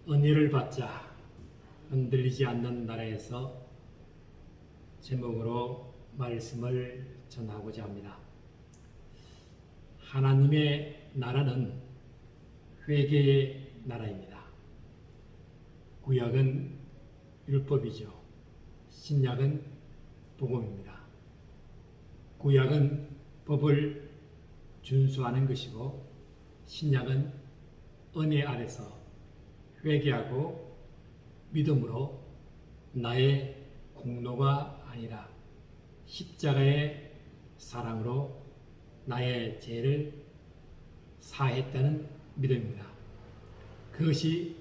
은혜를 받자 흔들리지 않는 나라에서 제목으로 말씀을 전하고자 합니다. 하나님의 나라는 회개의 나라입니다. 구약은 율법이죠. 신약은 복음입니다. 구약은 법을 준수하는 것이고 신약은 은혜 아래서 회개하고 믿음으로 나의 공로가 아니라 십자가의 사랑으로 나의 죄를 사했다는 믿음입니다. 그것이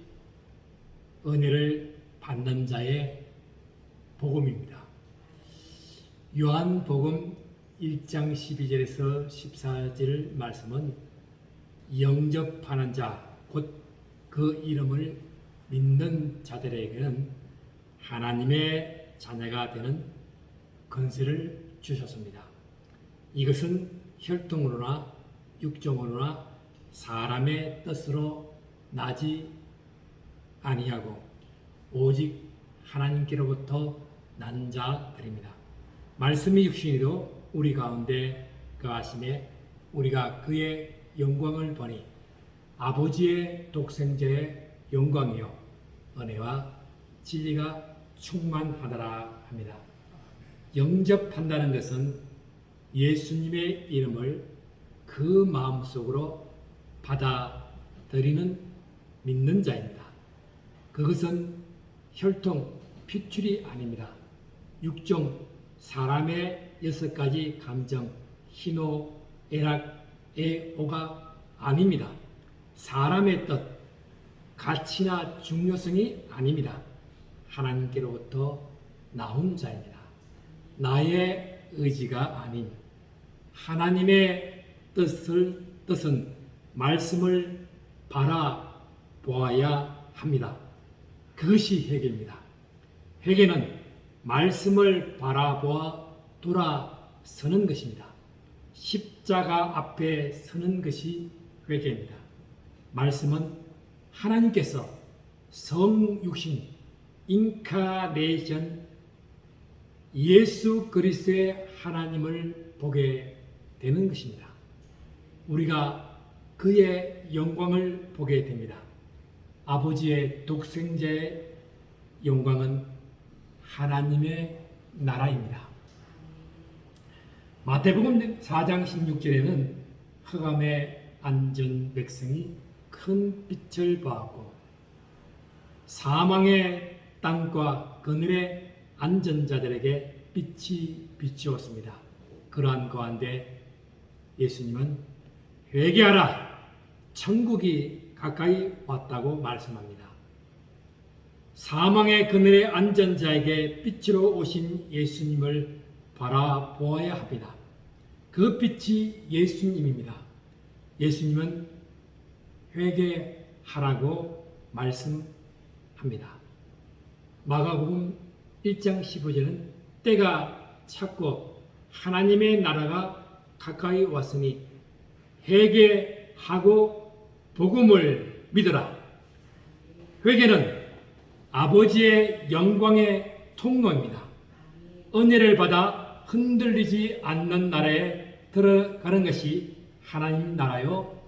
은혜를 받는 자의 복음입니다. 요한복음 1장 12절에서 14절 말씀은 영접하는 자, 곧 그 이름을 믿는 자들에게는 하나님의 자녀가 되는 권세를 주셨습니다. 이것은 혈통으로나 육정으로나 사람의 뜻으로 나지 아니하고 오직 하나님께로부터 난 자들입니다. 말씀이 육신이도 우리 가운데 거하심에 우리가 그의 영광을 보니 아버지의 독생자의 영광이요 은혜와 진리가 충만하더라 합니다. 영접한다는 것은 예수님의 이름을 그 마음속으로 받아들이는 믿는 자입니다. 그것은 혈통, 피출이 아닙니다. 육정, 사람의 6가지 감정, 희노, 애락, 애오가 아닙니다. 사람의 뜻, 가치나 중요성이 아닙니다. 하나님께로부터 나온 자입니다. 나의 의지가 아닌 하나님의 뜻은 말씀을 바라보아야 합니다. 그것이 회개입니다. 회개는 말씀을 바라보아 돌아서는 것입니다. 십자가 앞에 서는 것이 회개입니다. 말씀은 하나님께서 성육신, 인카네이션, 예수 그리스도의 하나님을 보게 되는 것입니다. 우리가 그의 영광을 보게 됩니다. 아버지의 독생자의 영광은 하나님의 나라입니다. 마태복음 4장 16절에는 흑암에 앉은 백성이 큰 빛을 보았고 사망의 땅과 그늘에 앉은 자들에게 빛이 비추었습니다. 그러한 가운데 예수님은 회개하라, 천국이 가까이 왔다고 말씀합니다. 사망의 그늘에 앉은 자에게 빛으로 오신 예수님을 바라보아야 합니다. 그 빛이 예수님입니다. 예수님은 회개하라고 말씀합니다. 마가복음 1장 15절은 때가 찼고 하나님의 나라가 가까이 왔으니 회개하고 복음을 믿어라. 회개는 아버지의 영광의 통로입니다. 은혜를 받아 흔들리지 않는 나라에 들어가는 것이 하나님 나라요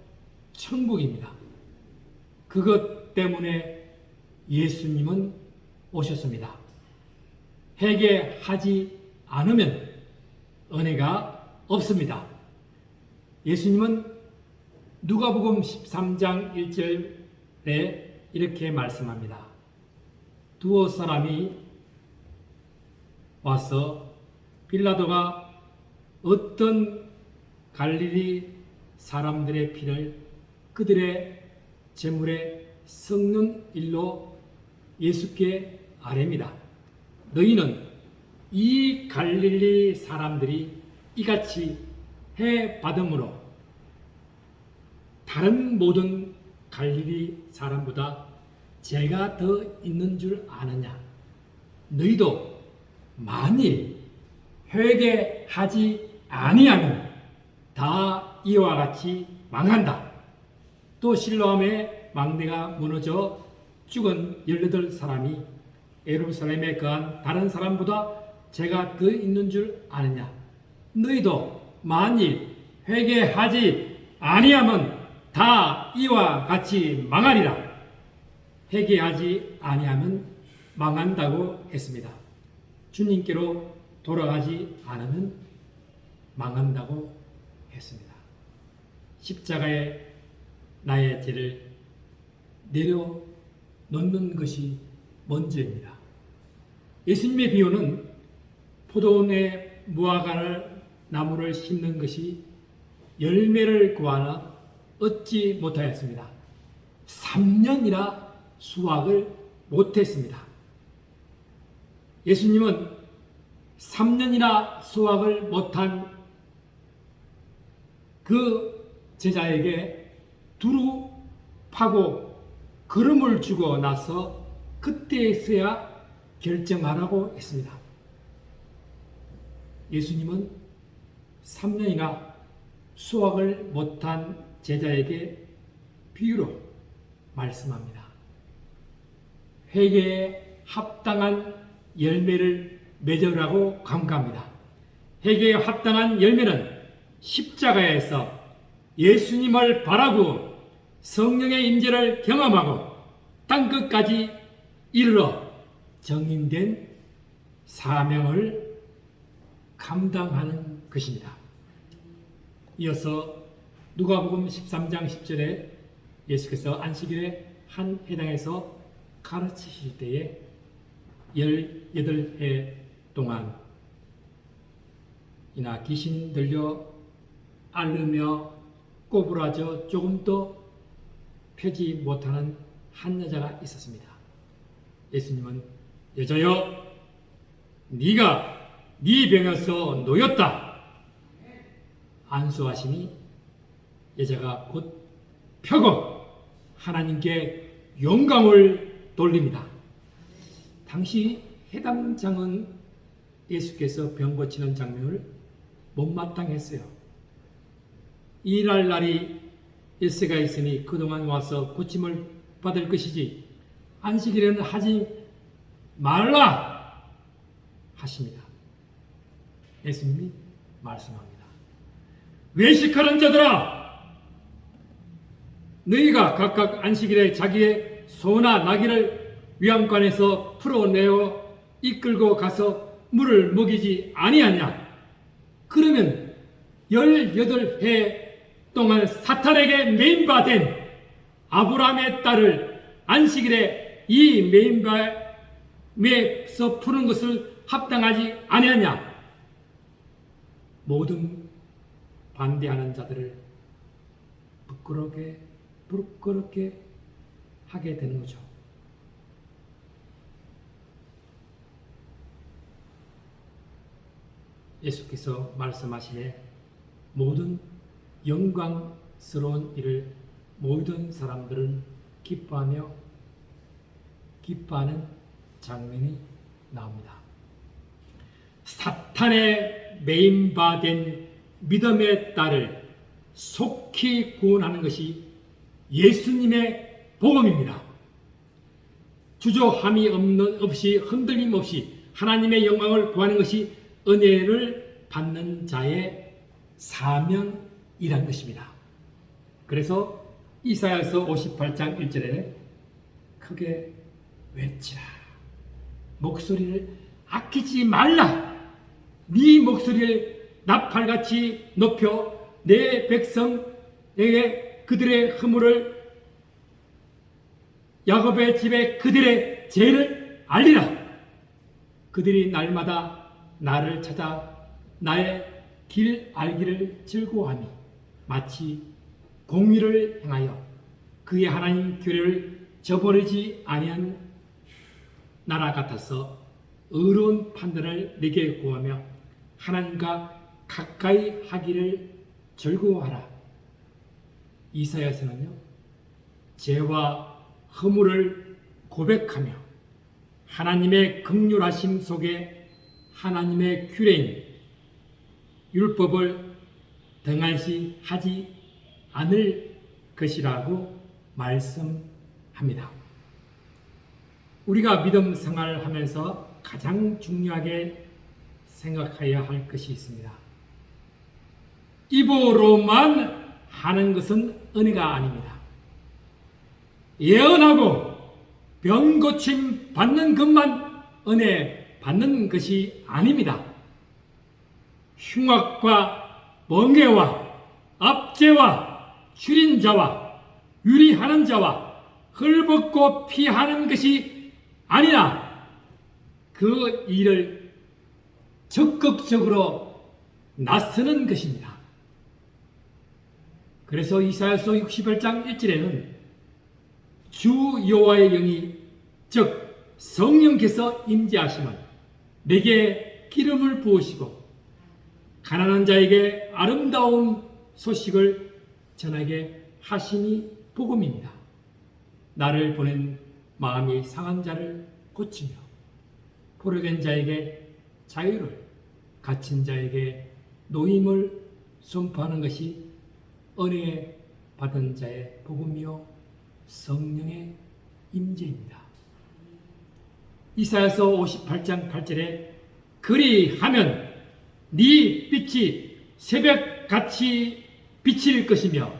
천국입니다. 그것 때문에 예수님은 오셨습니다. 회개하지 않으면 은혜가 없습니다. 예수님은 누가복음 13장 1절에 이렇게 말씀합니다. 두어 사람이 와서 빌라도가 어떤 갈릴리 사람들의 피를 그들의 제물에 섞는 일로 예수께 아뢰입니다. 너희는 이 갈릴리 사람들이 이같이 해 받음으로 다른 모든 갈릴리 사람보다 죄가 더 있는 줄 아느냐? 너희도 만일 회개하지 아니하면 다 이와 같이 망한다. 또 실로암의 망대가 무너져 죽은 18사람이 예루살렘에 거한 다른 사람보다 죄가 더 있는 줄 아느냐? 너희도 만일 회개하지 아니하면 다 이와 같이 망하리라. 회개하지 아니하면 망한다고 했습니다. 주님께로 돌아가지 않으면 망한다고 했습니다. 십자가에 나의 죄를 내려놓는 것이 먼저입니다. 예수님의 비유는 포도원에 무화과를 나무를 심는 것이 열매를 구하나 얻지 못하였습니다. 3년이나 수확을 못했습니다. 예수님은 3년이나 수확을 못한 그 제자에게 두루 파고 걸음을 주고 나서 그때서야 결정하라고 했습니다. 예수님은 3년이나 수확을 못한 제자에게 비유로 말씀합니다. 회개에 합당한 열매를 맺으라고 강구합니다. 회개에 합당한 열매는 십자가에서 예수님을 바라고 성령의 임재를 경험하고 땅끝까지 이르러 정인된 사명을 감당하는 것입니다. 이어서 누가복음 13장 10절에 예수께서 안식일에 한 회당에서 가르치실 때에 18해 동안 이나 귀신 들려 앓으며 꼬부라져 조금도 펴지 못하는 한 여자가 있었습니다. 예수님은 여자여 네가 네 병에서 놓였다 안수하시니 여자가 곧 펴고 하나님께 영광을 돌립니다. 당시 해당장은 예수께서 병 고치는 장면을 못마땅했어요. 일할 날이 일세가 있으니 그동안 와서 고침을 받을 것이지 안식일에는 하지 말라 하십니다. 예수님이 말씀합니다. 외식하는 자들아, 너희가 각각 안식일에 자기의 소나 나귀를 위안관에서 풀어내어 이끌고 가서 물을 먹이지 아니하냐? 그러면 18해 동안 사탄에게 매인바된 아브라함의 딸을 안식일에 이 매인바에서 푸는 것을 합당하지 아니하냐? 모든 반대하는 자들을 부끄럽게 하게 되는 거죠. 예수께서 말씀하시되 모든 영광스러운 일을 모든 사람들은 기뻐하는 장면이 나옵니다. 사탄의 매인바된 믿음의 딸을 속히 구원하는 것이 예수님의 복음입니다. 주저함이 없이 흔들림 없이 하나님의 영광을 구하는 것이 은혜를 받는 자의 사명이란 것입니다. 그래서 이사야서 58장 1절에 크게 외치라. 목소리를 아끼지 말라. 네 목소리를 나팔같이 높여 내 백성에게 그들의 허물을 야곱의 집에 그들의 죄를 알리라. 그들이 날마다 나를 찾아 나의 길 알기를 즐거워하니 마치 공의를 행하여 그의 하나님 규례를 저버리지 아니한 나라 같아서 의로운 판단을 내게 구하며 하나님과 가까이 하기를 즐거워하라. 이사야서는요, 죄와 허물을 고백하며 하나님의 긍휼하심 속에 하나님의 규례인 율법을 등한시하지 않을 것이라고 말씀합니다. 우리가 믿음 생활을 하면서 가장 중요하게 생각해야 할 것이 있습니다. 입으로만 하는 것은 은혜가 아닙니다. 예언하고 병 고침 받는 것만 은혜 받는 것이 아닙니다. 흉악과 멍해와 압제와 줄인 자와 유리하는 자와 헐벗고 피하는 것이 아니라 그 일을 적극적으로 나서는 것입니다. 그래서 이사야서 68장 1절에는 주 여호와의 영이 즉 성령께서 임재하시면 내게 기름을 부으시고 가난한 자에게 아름다운 소식을 전하게 하심이 복음입니다. 나를 보낸 마음이 상한 자를 고치며 포로된 자에게 자유를 갇힌 자에게 노임을 선포하는 것이 은혜 받은 자의 복음이요 성령의 임재입니다. 이사야서 58장 8절에 그리하면 네 빛이 새벽같이 비칠 것이며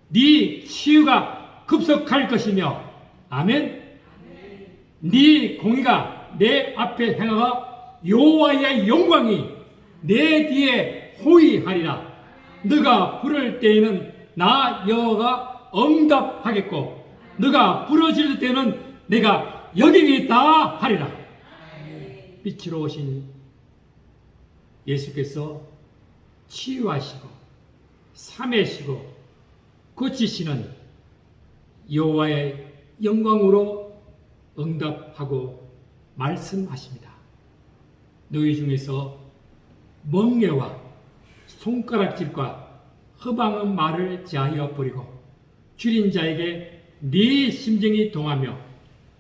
네 치유가 급속할 것이며 아멘. 네 공의가 내 앞에 행하가 여호와의 영광이 내 뒤에 호위하리라. 너가 부를 때에는 나 여호와가 응답하겠고 너가 부르짖을 때는 내가 여기겠다 하리라. 빛으로 오신 예수께서 치유하시고 삼매시고 고치시는 여호와의 영광으로 응답하고 말씀하십니다. 너희 중에서 멍에와 손가락질과 허방한 말을 제하여 버리고 줄인 자에게 네 심정이 동하며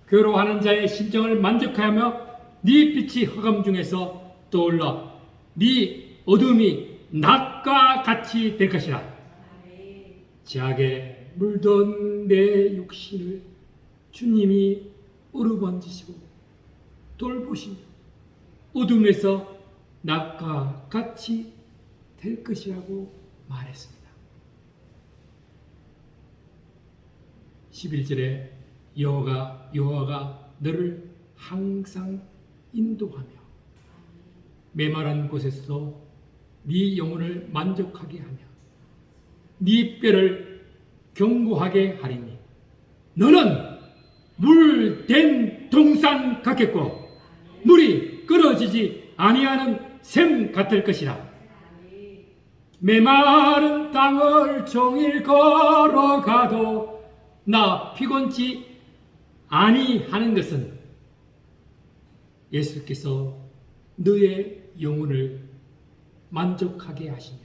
괴로워하는 자의 심정을 만족하며 네 빛이 흑암 중에서 떠올라 네 어둠이 낮과 같이 될 것이라. 제약에 물던 내 육신을 주님이 어루만지시고 돌보시며 어둠에서 낮과 같이 될 것이라고 말했습니다. 11절에 여호와가 너를 항상 인도하며 메마른 곳에서도 네 영혼을 만족하게 하며 네 뼈를 견고하게 하리니 너는 물된 동산 같겠고 물이 끊어지지 아니하는 샘 같을 것이라. 메마른 땅을 종일 걸어가도 나 피곤치 아니하는 것은 예수께서 너의 영혼을 만족하게 하시며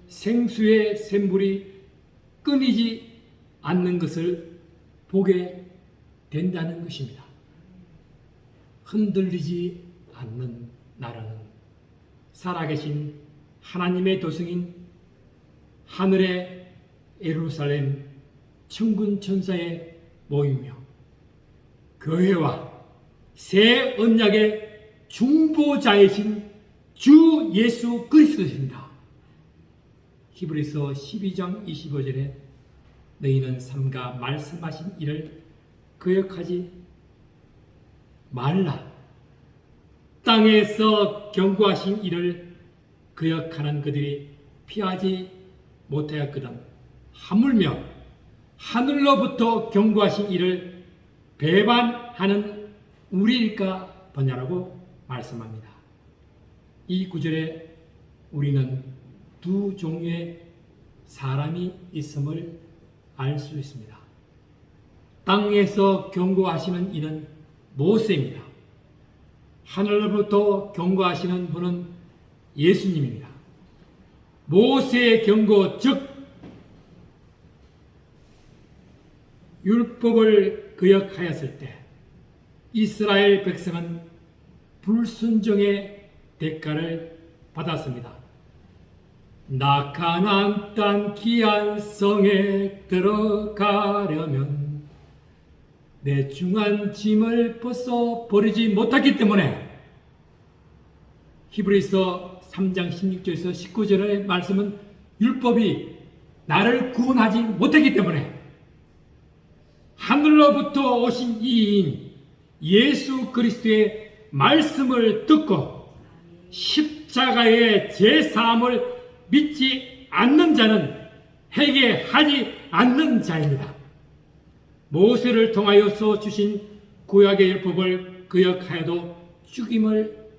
생수의 샘물이 끊이지 않는 것을 보게 된다는 것입니다. 흔들리지 않는 나라는 살아계신 하나님의 도성인 하늘의 예루살렘 천군 천사의 모임이며 교회와 새 언약의 중보자이신 주 예수 그리스도입니다. 히브리서 12장 25절에 너희는 삼가 말씀하신 일을 거역하지 말라. 땅에서 경고하신 일을 거역하는 그들이 피하지 못하였거든 하물며 하늘로부터 경고하신 일을 배반하는 우리일까 보냐라고 말씀합니다. 이 구절에 우리는 두 종류의 사람이 있음을 알 수 있습니다. 땅에서 경고하시는 이는 모세입니다. 하늘로부터 경고하시는 분은 예수님입니다. 모세의 경고 즉 율법을 거역하였을 때 이스라엘 백성은 불순종의 대가를 받았습니다. 나 가나안 땅 귀한 성에 들어가려면 내 중한 짐을 벗어 버리지 못했기 때문에 히브리서 3장 16절에서 19절의 말씀은 율법이 나를 구원하지 못했기 때문에 하늘로부터 오신 이인 예수 그리스도의 말씀을 듣고 십자가의 제사함을 믿지 않는 자는 회개하지 않는 자입니다. 모세를 통하여서 주신 구약의 율법을 거역하여도 죽임을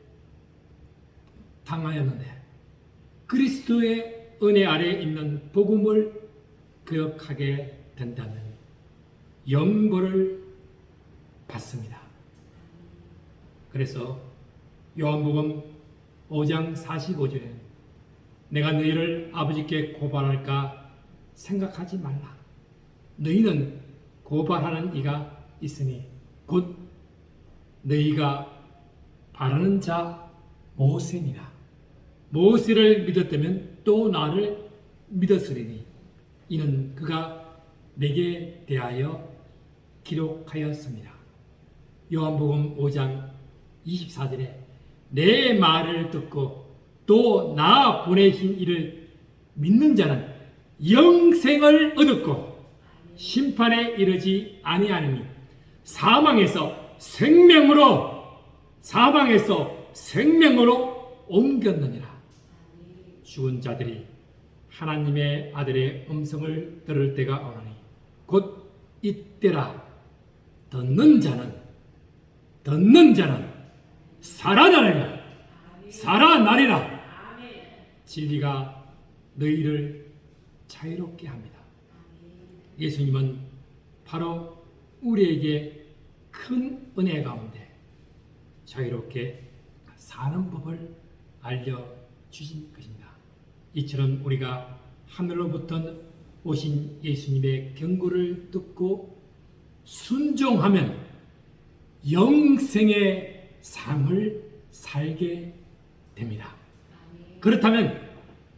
당하였는데 그리스도의 은혜 아래에 있는 복음을 거역하게 된다면 영벌을 받습니다. 그래서 요한복음 5장 45절에 내가 너희를 아버지께 고발할까 생각하지 말라. 너희는 고발하는 이가 있으니 곧 너희가 바라는 자 모세니라. 모세를 믿었다면 또 나를 믿었으리니 이는 그가 내게 대하여 기록하였습니다. 요한복음 5장 24절에 내 말을 듣고 또 나 보내신 이를 믿는 자는 영생을 얻었고 심판에 이르지 아니하느니 사망에서 생명으로 옮겼느니라. 죽은 자들이 하나님의 아들의 음성을 들을 때가 오나니 곧 이때라. 듣는 자는 살아나리라. 진리가 너희를 자유롭게 합니다. 예수님은 바로 우리에게 큰 은혜 가운데 자유롭게 사는 법을 알려주신 것입니다. 이처럼 우리가 하늘로부터 오신 예수님의 경고를 듣고 순종하면 영생의 삶을 살게 됩니다. 그렇다면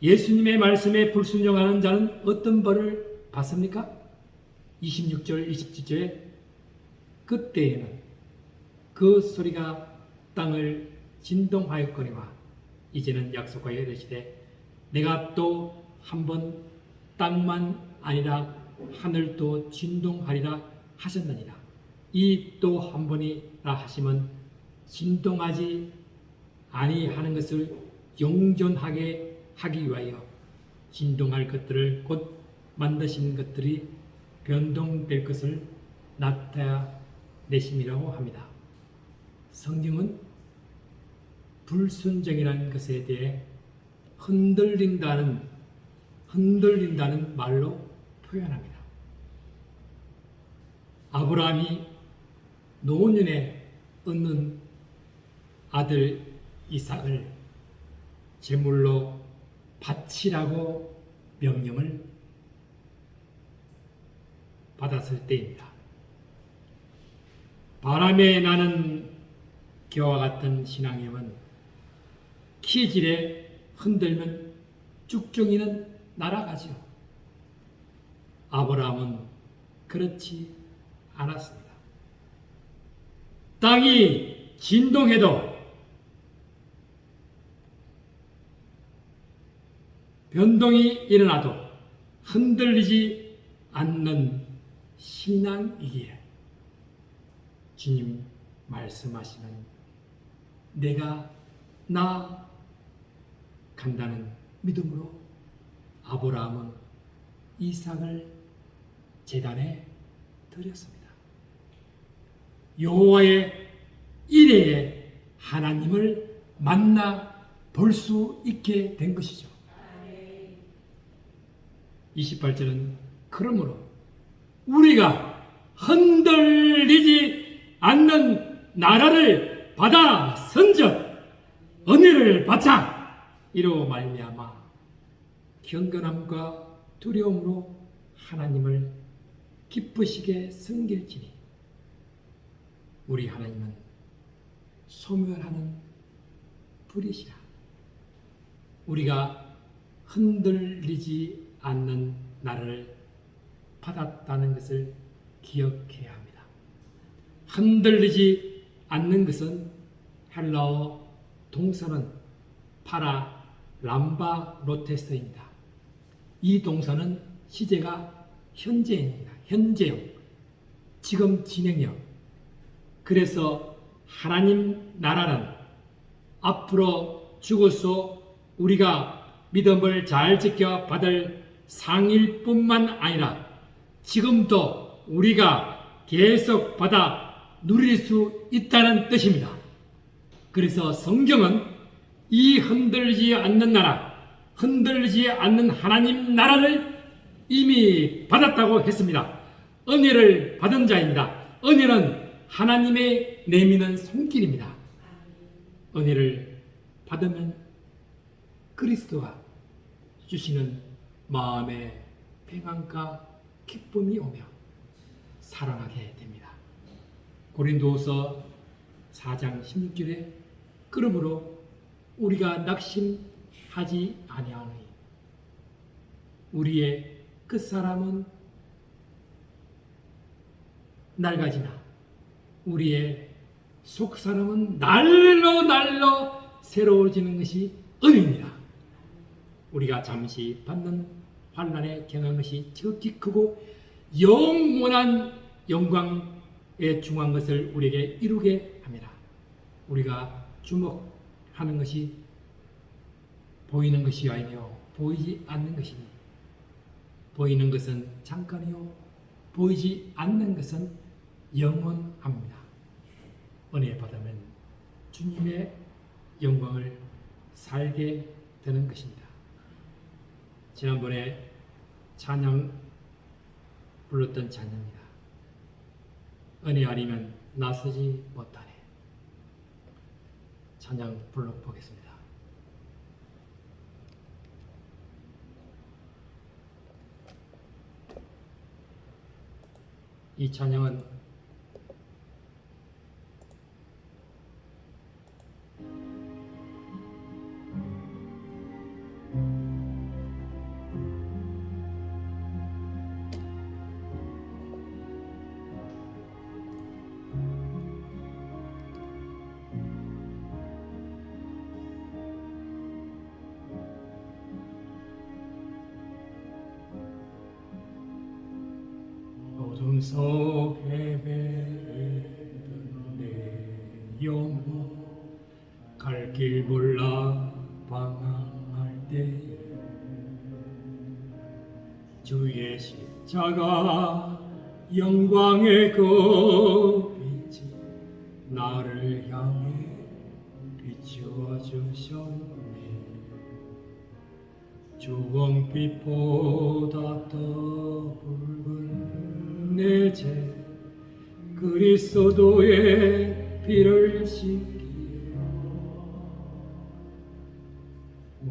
예수님의 말씀에 불순종하는 자는 어떤 벌을 받습니까? 26절 27절에 그때에는 그 소리가 땅을 진동하였거니와 이제는 약속하여 이르시되 내가 또 한 번 땅만 아니라 하늘도 진동하리라 하셨느니라. 이 또 한 번이라 하심은 진동하지 아니하는 것을 영존하게 하기 위하여 진동할 것들을 곧 만드신 것들이 변동될 것을 나타내심이라고 합니다. 성경은 불순종이라는 것에 대해 흔들린다는 말로 표현합니다. 아브라함이 노년에 얻는 아들 이삭을 제물로 바치라고 명령을 받았을 때입니다. 바람에 나는 겨와 같은 신앙임은 키질에 흔들면 쭉정이는 날아가죠. 아브라함은 그렇지 않았습니다. 땅이 진동해도 변동이 일어나도 흔들리지 않는 신앙이기에 주님 말씀하시는 내가 나간다는 믿음으로 아브라함은 이삭을 제단에 드렸습니다. 여호와의 이레에 하나님을 만나 볼 수 있게 된 것이죠. 28절은 그러므로 우리가 흔들리지 않는 나라를 받아 선적 은혜를 받자 이로 말미암아 경건함과 두려움으로 하나님을 기쁘시게 섬길지니 우리 하나님은 소멸하는 불이시라. 우리가 흔들리지 않는 나라를 받았다는 것을 기억해야 합니다. 흔들리지 않는 것은 헬라어 동사는 파라 람바 로테스입니다. 이 동사는 시제가 현재입니다. 현재형, 지금 진행형. 그래서 하나님 나라는 앞으로 죽어서 우리가 믿음을 잘 지켜 받을 상일 뿐만 아니라 지금도 우리가 계속 받아 누릴 수 있다는 뜻입니다. 그래서 성경은 이 흔들리지 않는 나라, 흔들리지 않는 하나님 나라를 이미 받았다고 했습니다. 은혜를 받은 자입니다. 은혜는 하나님의 내미는 손길입니다. 은혜를 받으면 그리스도가 주시는 마음의 평안과 기쁨이 오며 사랑하게 됩니다. 고린도후서 4장 16절에 그러므로 우리가 낙심하지 아니하노니 우리의 끝사람은 낡아지나 우리의 속사람은 날로 새로워지는 것이 은혜입니다. 우리가 잠시 받는 환난에 경한 것이 지극히 크고 영원한 영광에 중한 것을 우리에게 이루게 합니다. 우리가 주목하는 것이 보이는 것이 아니요 보이지 않는 것이니 보이는 것은 잠깐이요 보이지 않는 것은 영원합니다. 은혜 받으면 주님의 영광을 살게 되는 것입니다. 지난번에 찬양 불렀던 찬양입니다. 은혜 아니면 나서지 못하네. 찬양 불러보겠습니다. 이 찬양은 어둠 속에 베던 내 영혼 갈 길 몰라 방황할 때 주의 십자가 영광의 그 빛이 나를 향해 비추어 주셨네. 주홍빛보다 더 붉은 내 죄 그리스도의 피를 씻기로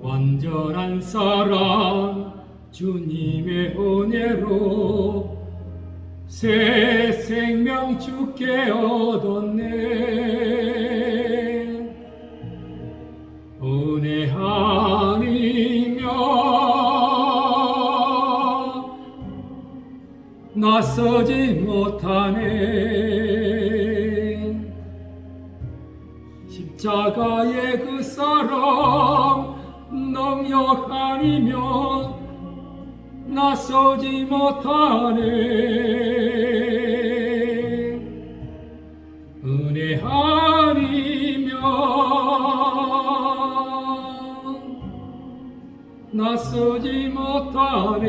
완전한 사랑 주님의 은혜로 새 생명 주께 얻었네. 은혜 아니면 나서지 못하네. 십자가의 그 사랑 능력 아니면 나서지 못하네. 은혜 아니면 나서지 못하네.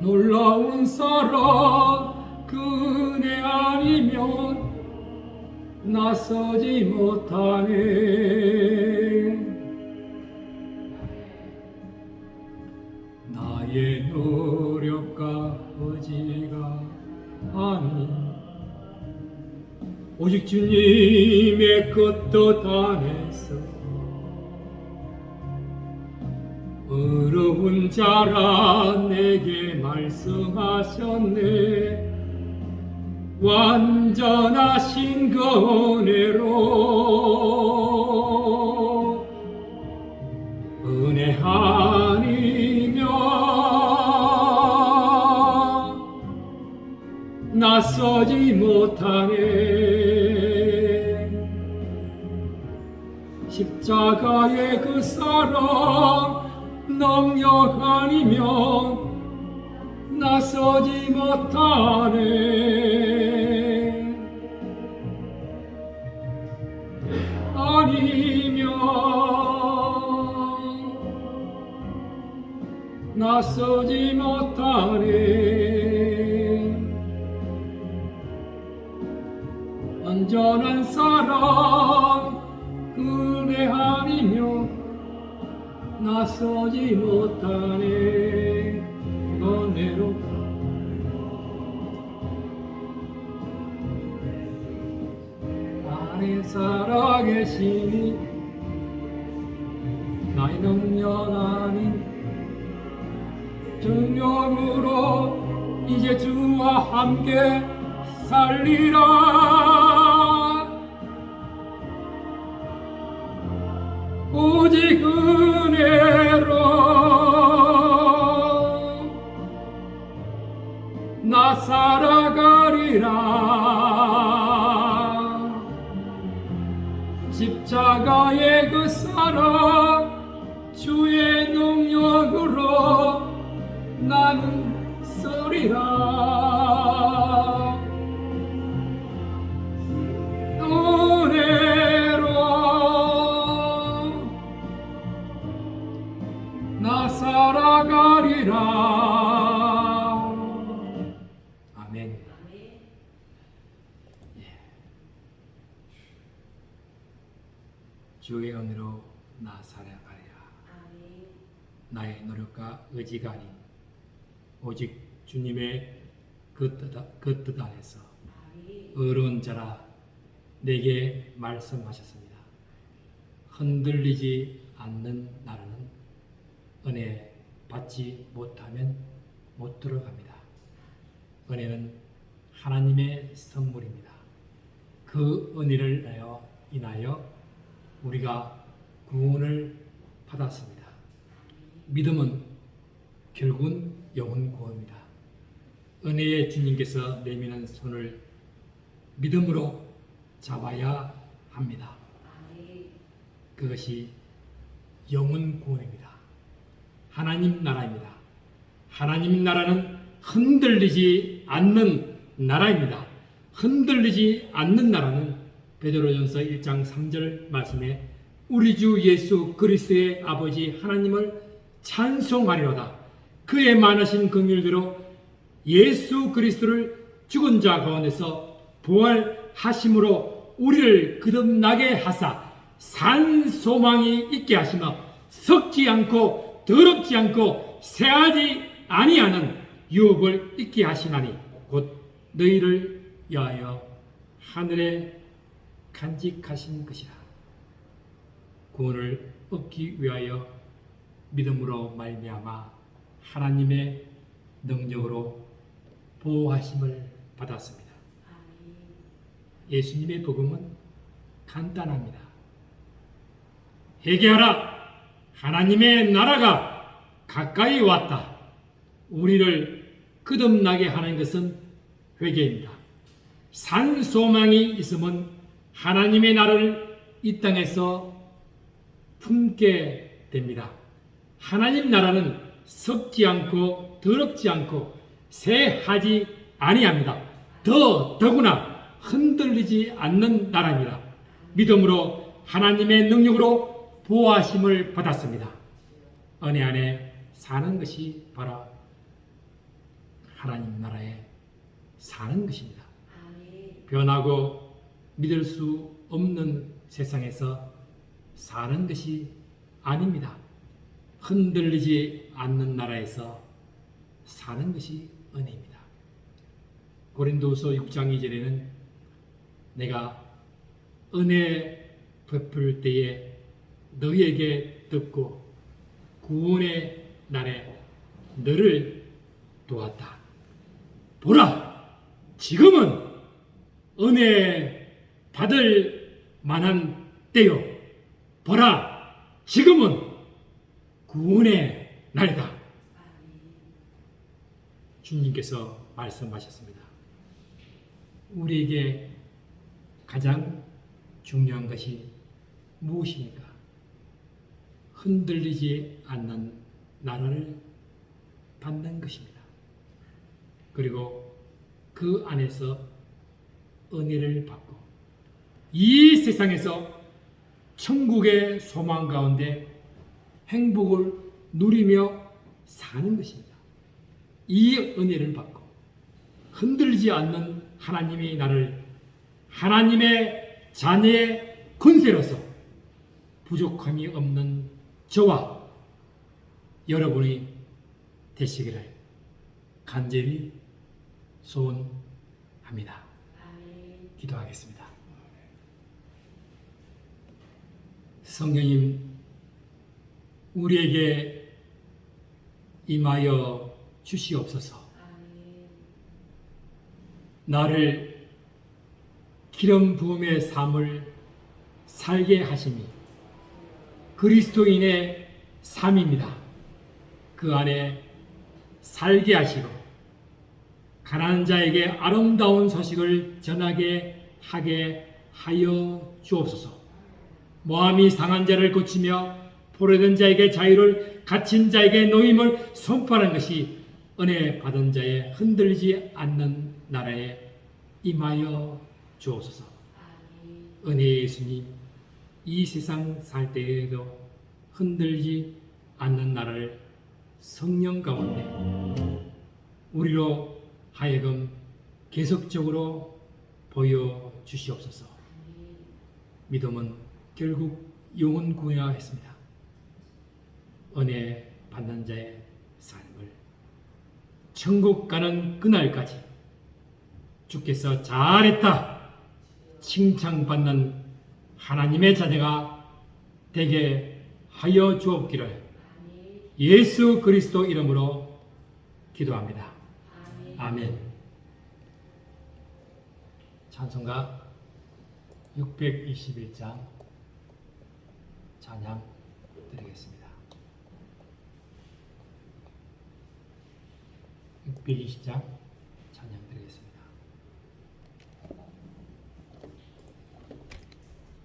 놀라운 사랑 그 은혜 아니면 나서지 못하네. 나의 노력과 의지가 아닌 오직 주님의 그 뜻 안에서 의로운 자라 내게 말씀하셨네. 완전하신 그 은혜로 은혜 아니면 나서지 못하네. 십자가의 그 사랑 능력 아니면 나서지 못하네. 아니면 나서지 못하네. 온전한 사랑 은혜 아니며 나서지 못하네. 은혜로 나를 살아계시니 나의 능력 아닌 능력으로 이제 주와 함께 살리라. 오직 은혜로 나 살아가리라. 십자가의 그 사랑 주의 능력으로 나는 서리라. 은혜로 나 살아가리라. 아멘. 주의 은혜로 나 살아가리라. 나의 노력과 의지가 아닌 오직 주님의 그 뜻 안에서 의로운 자라 내게 말씀하셨습니다. 흔들리지 않는 나라는 은혜 받지 못하면 못 들어갑니다. 은혜는 하나님의 선물입니다. 그 은혜를 인하여 우리가 구원을 받았습니다. 믿음은 결국은 영혼 구원입니다. 은혜의 주님께서 내미는 손을 믿음으로 잡아야 합니다. 그것이 영혼 구원입니다. 하나님 나라입니다. 하나님 나라는 흔들리지 않는 나라입니다. 흔들리지 않는 나라는 베드로전서 1장 3절 말씀에 우리 주 예수 그리스도의 아버지 하나님을 찬송하리로다. 그의 많으신 긍휼대로 예수 그리스도를 죽은 자 가운데서 부활하심으로 우리를 거듭나게 하사 산 소망이 있게 하시며 썩지 않고 더럽지 않고 새하지 아니하는 유업을 있게 하시나니 곧 너희를 위하여 하늘에 간직하신 것이라. 구원을 얻기 위하여 믿음으로 말미암아 하나님의 능력으로 보호하심을 받았습니다. 예수님의 복음은 간단합니다. 회개하라! 하나님의 나라가 가까이 왔다. 우리를 거듭나게 하는 것은 회개입니다. 산 소망이 있으면 하나님의 나라를 이 땅에서 품게 됩니다. 하나님 나라는 썩지 않고 더럽지 않고 새하지 아니합니다. 더구나 흔들리지 않는 나라입니다. 믿음으로 하나님의 능력으로 보호하심을 받았습니다. 은혜 안에 사는 것이 바로 하나님 나라에 사는 것입니다. 변하고 믿을 수 없는 세상에서 사는 것이 아닙니다. 흔들리지 않는 나라에서 사는 것이 은혜입니다. 고린도후서 6장 2절에는 내가 은혜 베풀 때에 너희에게 듣고 구원의 날에 너를 도왔다. 보라! 지금은 은혜 받을 만한 때요. 보라! 지금은 구원의 날이다. 주님께서 말씀하셨습니다. 우리에게 가장 중요한 것이 무엇입니까? 흔들리지 않는 나라를 받는 것입니다. 그리고 그 안에서 은혜를 받고 이 세상에서 천국의 소망 가운데 행복을 누리며 사는 것입니다. 이 은혜를 받고 흔들리지 않는 하나님이 나를 하나님의 자녀의 권세로서 부족함이 없는 저와 여러분이 되시기를 간절히 소원합니다. 기도하겠습니다. 성령님, 우리에게 임하여 주시옵소서. 나를 기름 부음의 삶을 살게 하심이 그리스도인의 삶입니다. 그 안에 살게 하시고 가난한 자에게 아름다운 소식을 전하게 하게 하여 주옵소서. 마음이 상한 자를 고치며 포로된 자에게 자유를, 갇힌 자에게 노임을 선포하는 것이 은혜 받은 자의 흔들리지 않는 나라에 임하여 주옵소서. 은혜의 예수님, 이 세상 살 때에도 흔들리지 않는 나라를 성령 가운데 우리로 하여금 계속적으로 보여주시옵소서. 믿음은 결국 영혼 구해야 했습니다. 은혜 받는 자의 삶을 천국 가는 그날까지 주께서 잘했다 칭찬받는 하나님의 자녀가 되게 하여 주옵기를 예수 그리스도 이름으로 기도합니다. 아멘. 찬송가 621장 찬양 드리겠습니다. 620장